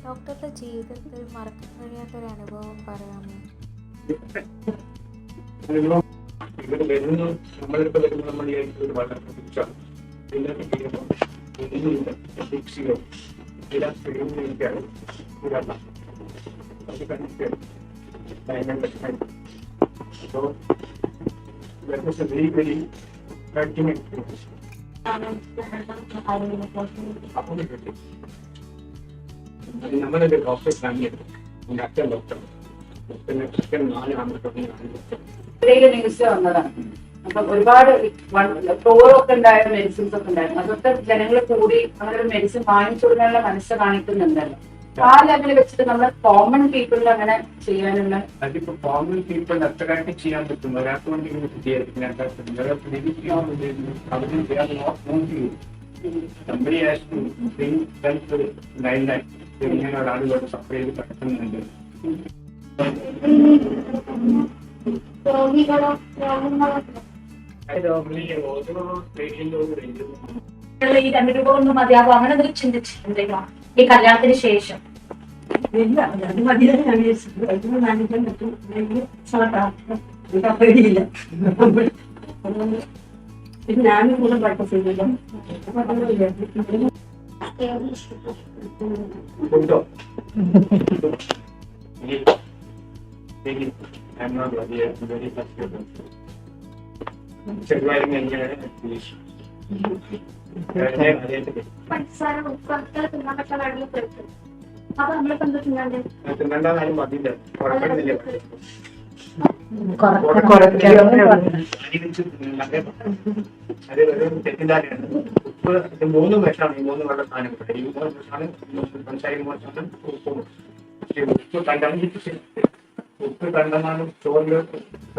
ഡോക്ടറുടെ ജീവിതത്തിൽ മറക്കാൻ കഴിയാത്തൊരു അനുഭവം പറയാമോ? ഇവിടെ വരുന്നു, നമ്മളിപ്പോ വരുമ്പോൾ നമ്മൾ വളരെ പ്രതീക്ഷയാണ്. നമ്മളൊരു ഡോക്ടർ ഫാമിലി അച്ഛൻ ഡോക്ടർ പിന്നെ 4 ന്യൂസ് വന്നതാണ്. അപ്പൊ ഒരുപാട് ഫ്ലോറൊക്കെ ഉണ്ടായ മെഡിസിൻസ് ഒക്കെ ഉണ്ടായിരുന്നു. അതൊക്കെ ജനങ്ങൾ കൂടി അങ്ങനെ ഒരു മെഡിസിൻ വാങ്ങിച്ചു കൊടുക്കാനുള്ള മനസ്സ് കാണിക്കുന്നുണ്ടല്ലോ. ആ ലെവലിൽ വെച്ചിട്ട് നമ്മൾ കോമൺ പീപ്പിളിൽ അങ്ങനെ ചെയ്യാനുള്ള അതിപ്പോ കോമൺ പീപ്പിൾ അത്രയായിട്ട് ചെയ്യാൻ പറ്റും. ഒരാൾക്ക് വേണ്ടി ഇങ്ങനെ ഒരാളുകളോട് സപ്ലൈ ചെയ്ത് കിടക്കുന്നുണ്ട്. ഈ 2 രൂപ കൊണ്ട് മതിയാകും അങ്ങനെ എന്തെങ്കിലും ചിന്തിച്ചിട്ടുണ്ടോ ഈ കല്യാണത്തിന് ശേഷം? ഇല്ല, അത് മതിയാണ് ഞാൻ പേടിയില്ല. പിന്നെ ഞാനും കൂടെ പ്രാക്ടീസ് ചെയ്തില്ല. I'm not very flexible. ചെറുതായിരുന്നു എങ്ങനെയാണ് തിന്നണ്ടാലും മതിയില്ല, കുഴപ്പമില്ല. അത് ഒരു തെറ്റിദ്ധാരയാണ്. ഉപ്പ് 3 വിഷമാണ്. ഈ 3 വെള്ള സാധനങ്ങൾ. ഈ 3 വിഷമാണ് പഞ്ചായത്ത് മോശമാണ്. ഉപ്പ് ഉപ്പ് കണ്ടമാനം ചോറിൽ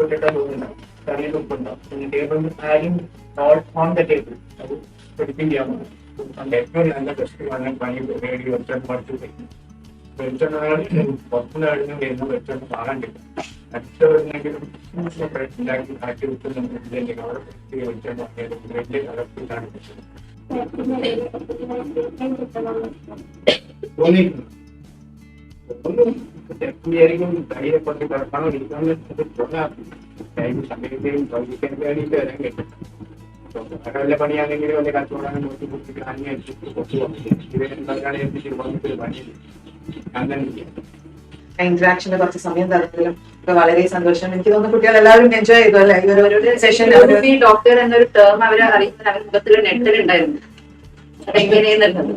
ഉപ്പിട്ടാൽ തോന്നുന്നുണ്ടാവും, കറിയിൽ ഉപ്പുണ്ടാവും. പിന്നെ ടേബിളിൽ ആരും ഓൺ ദ ടേബിൾ അത് പഠിപ്പിക്കാൻ ചെയ്യാൻ പറ്റും. ഏറ്റവും നല്ല ടെസ്റ്റ് വന്നാൽ പണി റേഡി വെച്ചാൽ മറിച്ച് വയ്ക്കും. വെളിച്ചെണ്ണ പുറത്തുനിന്ന് കഴിഞ്ഞ് വരുന്ന വെളിച്ചെണ്ണ പാകാണ്ടില്ല. അടുത്ത വരുന്നെങ്കിലും ഉണ്ടാക്കി കാട്ടി വിട്ടുന്നുണ്ടെങ്കിൽ അവിടെ വെളിച്ചെണ്ണ വലിയ കലർപ്പിലാണ് തോന്നിയിരുന്നു. ായിരിക്കും കയ്യെ കുറച്ച് കിടക്കണോ ഇരിക്കാന്ന് സമയത്തെയും പ്രവചിക്കാൻ വേണ്ടിയിട്ട് വരാൻ കഴിയും. വല്ല പണിയാണെങ്കിലും വല്ല കച്ചവടം നോക്കി കുട്ടിക്ക് ഇന്ററാക്ഷന്റെ കുറച്ച് സമയം തരുന്നതിലും വളരെ സന്തോഷം. എനിക്ക് തോന്നുന്നു കുട്ടികൾ എല്ലാവരും എൻജോയ് ചെയ്തു അല്ലേ ഈ ഒരു സെഷൻ. ഡോക്ടർ എന്നൊരു ടേം അവരെ അറിയുന്നത് അവരുടെ മുഖത്തിൽ നെറ്റലുണ്ടായിരുന്നു. എങ്ങനെയെന്നുള്ളത്